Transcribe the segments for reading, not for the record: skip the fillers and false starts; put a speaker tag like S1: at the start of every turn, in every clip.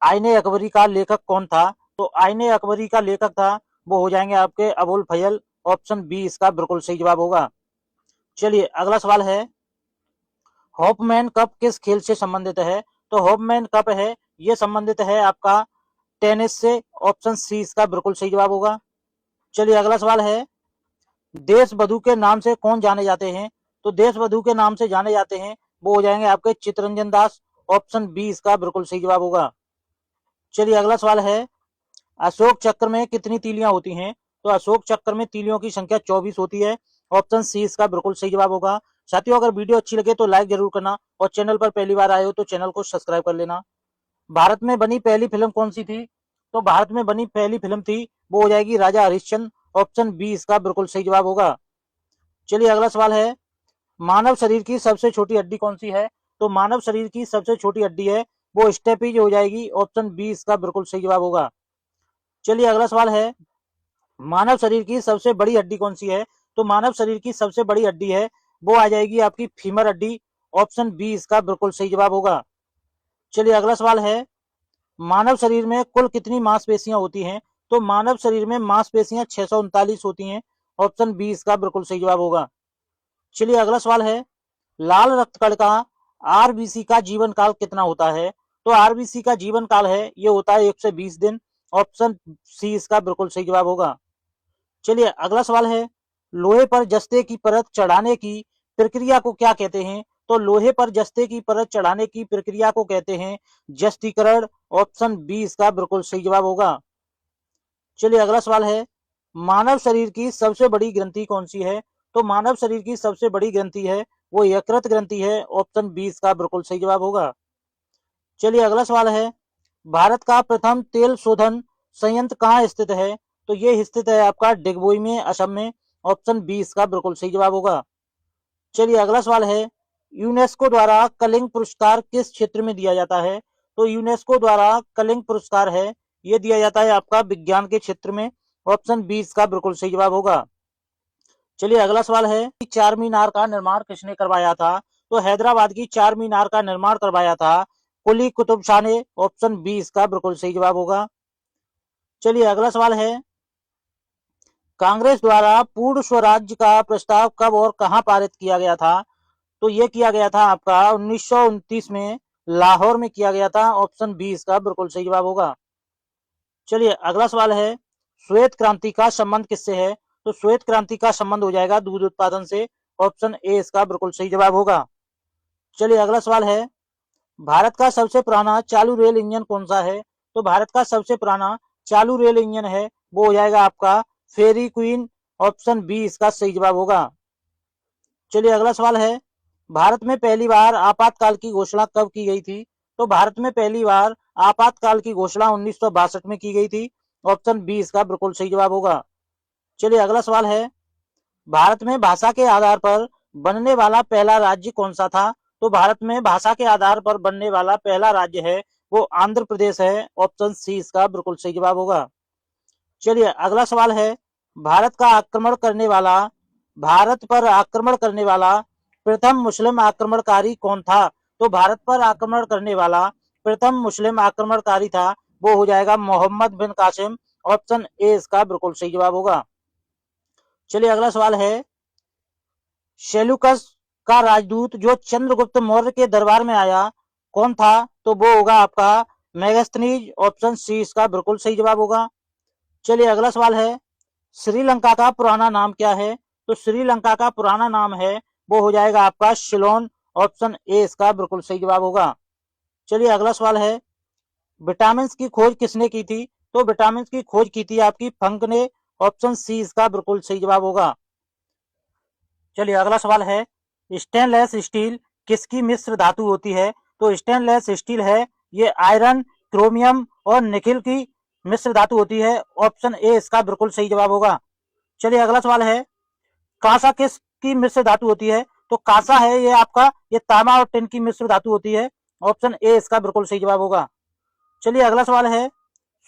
S1: आईने अकबरी का लेखक कौन था? तो आईने अकबरी का लेखक था, वो हो जाएंगे आपके अबुल फजल। ऑप्शन बी इसका बिल्कुल सही जवाब होगा। चलिए अगला सवाल है, हॉपमैन कप किस खेल से संबंधित है? तो हॉपमैन कप है, ये संबंधित है आपका टेनिस से। ऑप्शन सी इसका बिल्कुल सही जवाब होगा। चलिए अगला सवाल है, देश बधु के नाम से कौन जाने जाते हैं? तो देश बधु के नाम से जाने जाते हैं, वो हो जाएंगे आपके चित्तरंजन दास। ऑप्शन बी इसका बिल्कुल सही जवाब होगा। चलिए अगला सवाल है, अशोक चक्र में कितनी तीलियां होती हैं? तो अशोक चक्र में तीलियों की संख्या 24 होती है। ऑप्शन सी इसका बिल्कुल सही जवाब होगा। साथियों अगर वीडियो अच्छी लगे तो लाइक जरूर करना, और चैनल पर पहली बार आए हो तो चैनल को सब्सक्राइब कर लेना। भारत में बनी पहली फिल्म कौन सी थी? तो भारत में बनी पहली फिल्म थी, वो हो जाएगी राजा हरिश्चंद्र। ऑप्शन बी इसका बिल्कुल सही जवाब होगा। चलिए अगला सवाल है, मानव शरीर की सबसे छोटी हड्डी कौन सी है? तो मानव शरीर की सबसे छोटी हड्डी है, वो स्टेपीज हो जाएगी। ऑप्शन बी इसका बिल्कुल सही जवाब होगा। चलिए अगला सवाल है, मानव शरीर की सबसे बड़ी हड्डी कौन सी है? तो मानव शरीर की सबसे बड़ी हड्डी है, वो आ जाएगी आपकी फीमर हड्डी। ऑप्शन बी इसका बिल्कुल सही जवाब होगा। चलिए अगला सवाल है, मानव शरीर में कुल कितनी मांसपेशियां होती हैं? तो मानव शरीर में मांसपेशियां 639 होती हैं। ऑप्शन बी इसका बिल्कुल सही जवाब होगा। चलिए अगला सवाल है, लाल रक्तकण का आरबीसी का जीवन काल कितना होता है? तो आरबीसी का जीवन काल है, ये होता है 120 दिन। ऑप्शन सी इसका बिल्कुल सही जवाब होगा। चलिए अगला सवाल है, लोहे पर जस्ते की परत चढ़ाने की प्रक्रिया को क्या कहते हैं? तो लोहे पर जस्ते की परत चढ़ाने की प्रक्रिया को कहते हैं जस्तीकरण। ऑप्शन बी इसका बिल्कुल सही जवाब होगा। चलिए अगला सवाल है, मानव शरीर की सबसे बड़ी ग्रंथि कौन सी है? तो मानव शरीर की सबसे बड़ी ग्रंथि है, वो यकृत ग्रंथि है। ऑप्शन बी इसका बिल्कुल सही जवाब होगा। चलिए अगला सवाल है, भारत का प्रथम तेल शोधन संयंत्र कहाँ स्थित है? तो ये स्थित है आपका डिगबोई में, असम में। ऑप्शन बी इसका बिल्कुल सही जवाब होगा। चलिए अगला सवाल है, यूनेस्को द्वारा कलिंग पुरस्कार किस क्षेत्र में दिया जाता है? तो यूनेस्को द्वारा कलिंग पुरस्कार है, ये दिया जाता है आपका विज्ञान के क्षेत्र में। ऑप्शन बी इसका बिल्कुल सही जवाब होगा। चलिए अगला सवाल है, चार मीनार का निर्माण किसने करवाया था? तो हैदराबाद की चार मीनार का निर्माण करवाया था कुली कुतुब शाह ने। ऑप्शन बी इसका बिल्कुल सही जवाब होगा। चलिए अगला सवाल है, कांग्रेस द्वारा पूर्ण स्वराज्य का प्रस्ताव कब और कहां पारित किया गया था? तो ये किया गया था आपका 1929 में लाहौर में किया गया था। ऑप्शन बी इसका बिल्कुल सही जवाब होगा। चलिए अगला सवाल है, श्वेत क्रांति का संबंध किससे है? तो श्वेत क्रांति का संबंध हो जाएगा दूध उत्पादन से। ऑप्शन ए इसका बिल्कुल सही जवाब होगा। चलिए अगला सवाल है, भारत का सबसे पुराना चालू रेल इंजन कौन सा है? तो भारत का सबसे पुराना चालू रेल इंजन है, वो हो जाएगा आपका फेरी क्वीन। ऑप्शन बी इसका सही जवाब होगा। चलिए अगला सवाल है, भारत में पहली बार आपातकाल की घोषणा कब की गई थी? तो भारत में पहली बार आपातकाल की घोषणा 1962 में की गई थी। ऑप्शन बी इसका बिल्कुल सही जवाब होगा। चलिए अगला सवाल है, भारत में भाषा के आधार पर बनने वाला पहला राज्य कौन सा था? तो भारत में भाषा के आधार पर बनने वाला पहला राज्य है, वो आंध्र प्रदेश है। ऑप्शन सी इसका बिल्कुल सही जवाब होगा। चलिए अगला सवाल है, भारत का आक्रमण करने वाला भारत पर आक्रमण करने वाला प्रथम मुस्लिम आक्रमणकारी कौन था? तो भारत पर आक्रमण करने वाला प्रथम मुस्लिम आक्रमणकारी था, वो हो जाएगा मोहम्मद बिन कासिम। ऑप्शन ए इसका बिल्कुल सही जवाब होगा। चलिए अगला सवाल है, सेल्यूकस का राजदूत जो चंद्रगुप्त मौर्य के दरबार में आया कौन था? तो वो होगा आपका मेगास्थनीज। ऑप्शन सी इसका बिल्कुल सही जवाब होगा। चलिए अगला सवाल है, श्रीलंका का पुराना नाम क्या है? तो श्रीलंका का पुराना नाम है, वो हो जाएगा आपका सिलोन। ऑप्शन ए इसका बिल्कुल सही जवाब होगा। चलिए अगला सवाल है, विटामिन की खोज किसने की थी? तो विटामिन की खोज की थी आपकी फंक ने। ऑप्शन सी इसका बिल्कुल सही जवाब होगा। चलिए अगला सवाल है, स्टेनलेस स्टील किसकी मिश्र धातु होती है? तो स्टेनलेस स्टील है, ये आयरन, क्रोमियम और निकिल की मिश्र धातु होती है। ऑप्शन ए इसका बिल्कुल सही जवाब होगा। चलिए अगला सवाल है, कांसा किसकी मिश्र धातु होती है? तो कांसा है ये आपका, ये तांबा और टिन की मिश्र धातु होती है। ऑप्शन ए इसका बिल्कुल सही जवाब होगा। चलिए अगला सवाल है,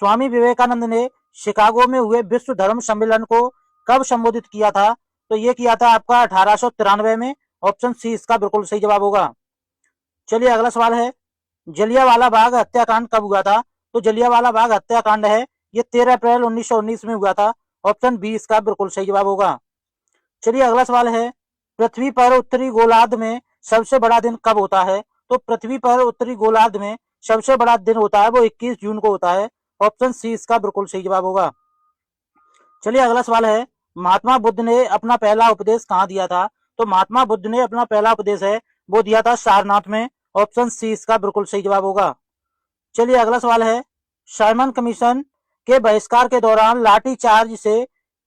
S1: स्वामी विवेकानंद ने शिकागो में हुए विश्व धर्म सम्मेलन को कब संबोधित किया था? तो ये किया था आपका 1893 में। ऑप्शन सी इसका बिल्कुल सही जवाब होगा। चलिए अगला सवाल है, जलियांवाला बाग हत्याकांड कब हुआ था? तो जलियांवाला बाग हत्याकांड है ये 13 अप्रैल 1919 में हुआ था। ऑप्शन बी इसका बिल्कुल सही जवाब होगा। चलिए अगला सवाल है, पृथ्वी पर उत्तरी गोलार्ध में सबसे बड़ा दिन कब होता है? तो पृथ्वी पर उत्तरी गोलार्ध में सबसे बड़ा दिन होता है वो 21 जून को होता है। ऑप्शन सी इसका बिल्कुल सही जवाब होगा। चलिए अगला सवाल है, महात्मा बुद्ध ने अपना पहला उपदेश कहाँ दिया था? तो महात्मा बुद्ध ने अपना पहला उपदेश है वो दिया था सारनाथ में। ऑप्शन सी इसका बिल्कुल सही जवाब होगा। चलिए अगला सवाल है, साइमन कमीशन के बहिष्कार के दौरान लाठीचार्ज से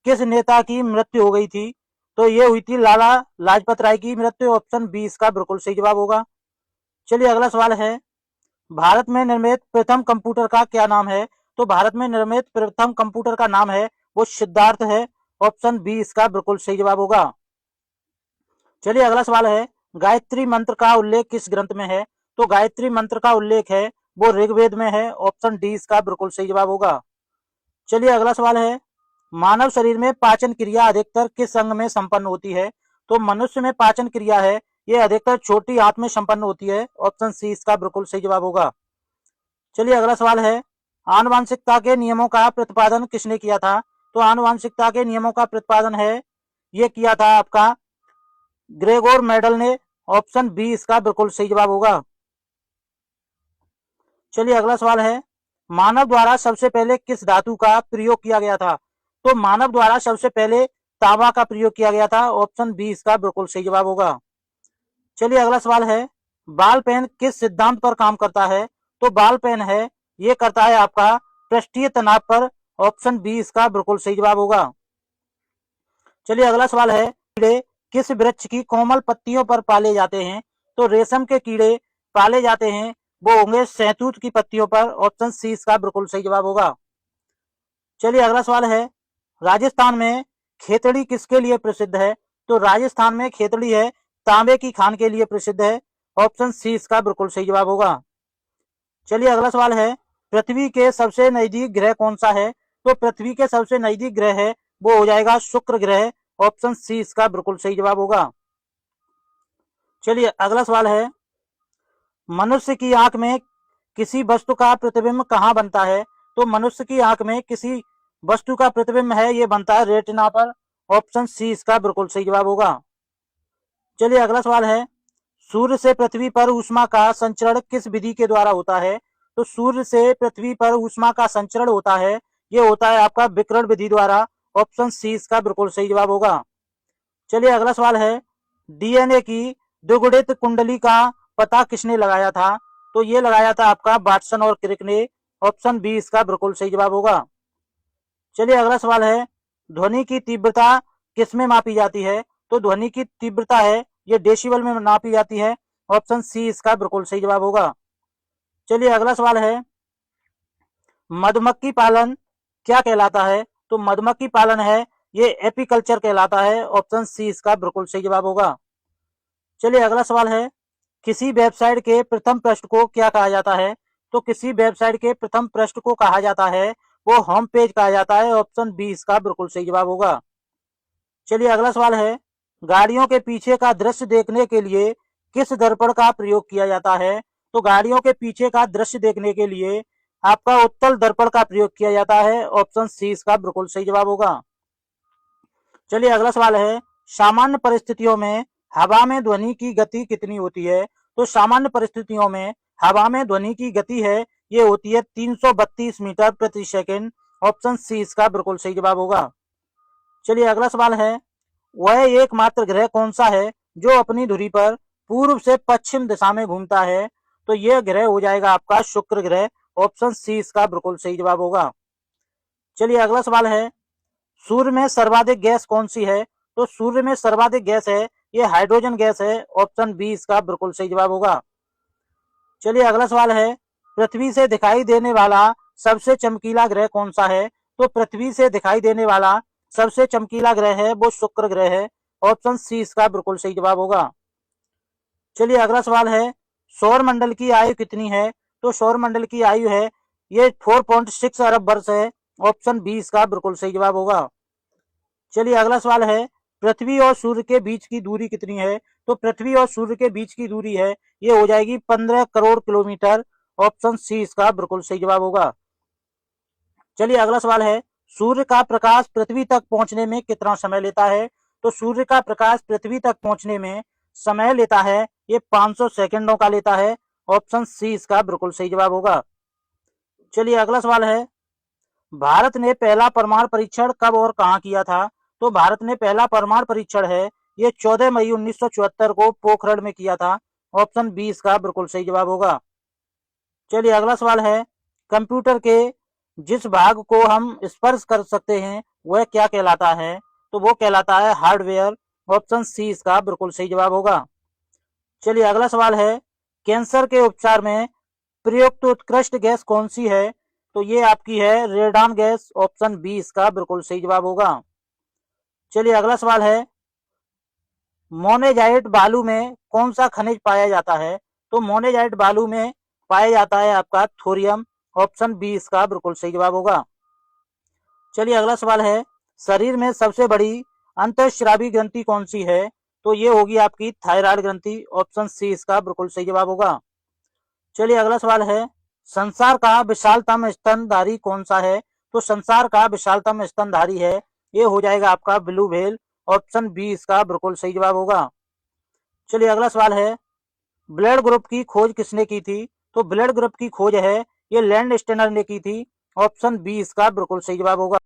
S1: किस नेता की मृत्यु हो गई थी? तो ये हुई थी लाला लाजपत राय की मृत्यु। ऑप्शन बी इसका बिल्कुल सही जवाब होगा। चलिए अगला सवाल है, भारत में निर्मित प्रथम कंप्यूटर का क्या नाम है? तो भारत में निर्मित प्रथम कंप्यूटर का नाम है वो सिद्धार्थ है। ऑप्शन बी इसका बिल्कुल सही जवाब होगा। चलिए अगला सवाल है, गायत्री मंत्र का उल्लेख किस ग्रंथ में है? तो गायत्री मंत्र का उल्लेख है वो ऋग्वेद में है। ऑप्शन डी इसका बिल्कुल सही जवाब होगा। चलिए अगला सवाल है, मानव शरीर में पाचन क्रिया अधिकतर किस अंग में संपन्न होती है? तो मनुष्य में पाचन क्रिया है ये अधिकतर छोटी आंत में संपन्न होती है। ऑप्शन सी इसका बिल्कुल सही जवाब होगा। चलिए अगला सवाल है, आनुवांशिकता के नियमों का प्रतिपादन किसने किया था? तो आनुवांशिकता के नियमों का प्रतिपादन है ये किया था आपका ग्रेगोर मेंडल ने। ऑप्शन बी इसका बिल्कुल सही जवाब होगा। चलिए अगला सवाल है, मानव द्वारा सबसे पहले किस धातु का प्रयोग किया गया था? तो मानव द्वारा सबसे पहले तांबा का प्रयोग किया गया था। ऑप्शन बी इसका बिल्कुल सही जवाब होगा। चलिए अगला सवाल है, बाल पेन किस सिद्धांत पर काम करता है? तो बाल पेन है ये करता है आपका पृष्ठीय तनाव पर। ऑप्शन बी इसका बिल्कुल सही जवाब होगा। चलिए अगला सवाल है, कीड़े किस वृक्ष की कोमल पत्तियों पर पाले जाते हैं? तो रेशम के कीड़े पाले जाते हैं वो होंगे सहतूत की पत्तियों पर। ऑप्शन सी इसका बिल्कुल सही जवाब होगा। चलिए अगला सवाल है, राजस्थान में खेतड़ी किसके लिए प्रसिद्ध है? तो राजस्थान में खेतड़ी है तांबे की खान के लिए प्रसिद्ध है। ऑप्शन सी इसका बिल्कुल सही जवाब होगा। चलिए अगला सवाल है, पृथ्वी के सबसे नजदीक ग्रह कौन सा है? तो पृथ्वी के सबसे नजदीक ग्रह है वो हो जाएगा शुक्र ग्रह। ऑप्शन सी इसका बिल्कुल सही जवाब होगा। चलिए अगला सवाल है, मनुष्य की आंख में किसी वस्तु का प्रतिबिंब कहाँ बनता है? तो मनुष्य की आंख में किसी वस्तु का प्रतिबिंब है ये बनता है रेटिना पर। ऑप्शन सी इसका बिल्कुल सही जवाब होगा। चलिए अगला सवाल है, सूर्य से पृथ्वी पर ऊष्मा का संचरण किस विधि के द्वारा होता है? तो सूर्य से पृथ्वी पर ऊष्मा का संचरण होता है ये होता है आपका विकिरण विधि द्वारा। ऑप्शन सी इसका बिल्कुल सही जवाब होगा। चलिए अगला सवाल है, डीएनए की द्विगुणित कुंडली का पता किसने लगाया था? तो ये लगाया था आपका वाटसन और क्रिक ने। ऑप्शन बी इसका बिल्कुल सही जवाब होगा। चलिए अगला सवाल है, ध्वनि की तीव्रता किसमें मापी जाती है? तो ध्वनि की तीव्रता है ये डेसिबल में नापी जाती है। ऑप्शन सी इसका बिल्कुल सही जवाब होगा। चलिए अगला सवाल है, मधुमक्खी पालन क्या कहलाता है? तो मधुमक्खी पालन है ये एपीकल्चर कहलाता है। ऑप्शन सी इसका बिल्कुल सही जवाब होगा। चलिए अगला सवाल है, किसी वेबसाइट के प्रथम पृष्ठ को क्या कहा जाता है? तो किसी वेबसाइट के प्रथम पृष्ठ को कहा जाता है वो होम पेज कहा जाता है। ऑप्शन बी इसका बिल्कुल सही जवाब होगा। चलिए अगला सवाल है, गाड़ियों के पीछे का दृश्य देखने के लिए किस दर्पण का प्रयोग किया जाता है? तो गाड़ियों के पीछे का दृश्य देखने के लिए आपका उत्तल दर्पण का प्रयोग किया जाता है। ऑप्शन सी इसका बिल्कुल सही जवाब होगा। चलिए अगला सवाल है, सामान्य परिस्थितियों में हवा में ध्वनि की गति कितनी होती है? तो सामान्य परिस्थितियों में हवा में ध्वनि की गति है ये होती है 332 मीटर प्रति सेकंड। ऑप्शन सी इसका बिल्कुल सही जवाब होगा। चलिए अगला सवाल है, वह एकमात्र ग्रह कौन सा है जो अपनी धुरी पर पूर्व से पश्चिम दिशा में घूमता है? तो यह ग्रह हो जाएगा आपका शुक्र ग्रह। ऑप्शन सी इसका बिल्कुल सही जवाब होगा। चलिए अगला सवाल है, सूर्य में सर्वाधिक गैस कौन सी है? तो सूर्य में सर्वाधिक गैस है ये हाइड्रोजन गैस है। ऑप्शन बी इसका बिल्कुल सही जवाब होगा। चलिए अगला सवाल है, पृथ्वी से दिखाई देने वाला सबसे चमकीला ग्रह कौन सा है? तो पृथ्वी से दिखाई देने वाला सबसे चमकीला ग्रह है वो शुक्र ग्रह है। ऑप्शन सी इसका बिल्कुल सही जवाब होगा। चलिए अगला सवाल है, सौर मंडल की आयु कितनी है? तो सौर मंडल की आयु है ये 4.6 अरब वर्ष है। ऑप्शन बी इसका बिल्कुल सही जवाब होगा। चलिए अगला सवाल है, पृथ्वी और सूर्य के बीच की दूरी कितनी है? तो पृथ्वी और सूर्य के बीच की दूरी है ये हो जाएगी 15 करोड़ किलोमीटर। ऑप्शन सी इसका बिल्कुल सही जवाब होगा। चलिए अगला सवाल है, सूर्य का प्रकाश पृथ्वी तक पहुंचने में कितना समय लेता है? तो सूर्य का प्रकाश पृथ्वी तक पहुंचने में समय लेता है ये 500 सेकंडों का लेता है। ऑप्शन सी इसका बिल्कुल सही जवाब होगा। चलिए अगला सवाल है, भारत ने पहला परमाणु परीक्षण कब और कहां किया था? तो भारत ने पहला परमाणु परीक्षण है ये 14 मई 1974 को पोखरण में किया था। ऑप्शन बी इसका बिल्कुल सही जवाब होगा। चलिए अगला सवाल है, कंप्यूटर के जिस भाग को हम स्पर्श कर सकते हैं वह क्या कहलाता है? तो वो कहलाता है हार्डवेयर। ऑप्शन सी इसका बिल्कुल सही जवाब होगा। चलिए अगला सवाल है, कैंसर के उपचार में प्रयुक्त उत्कृष्ट गैस कौन सी है? तो ये आपकी है रेडान गैस। ऑप्शन बी इसका बिल्कुल सही जवाब होगा। चलिए अगला सवाल है, मोनेजाइट बालू में कौन सा खनिज पाया जाता है? तो मोनेजाइट बालू में पाया जाता है आपका थोरियम। ऑप्शन बी इसका बिल्कुल सही जवाब होगा। चलिए अगला सवाल है, शरीर में सबसे बड़ी अंतःस्रावी ग्रंथि कौन सी है? तो ये होगी आपकी थायराइड ग्रंथि। ऑप्शन सी इसका बिल्कुल सही जवाब होगा। चलिए अगला सवाल है, संसार का विशालतम स्तनधारी कौन सा है? तो संसार का विशालतम स्तनधारी है ये हो जाएगा आपका ब्लू व्हेल। ऑप्शन बी इसका बिल्कुल सही जवाब होगा। चलिए अगला सवाल है, ब्लड ग्रुप की खोज किसने की थी? तो ब्लड ग्रुप की खोज है ये लैंड स्टेनर ने की थी। ऑप्शन बी इसका बिल्कुल सही जवाब होगा।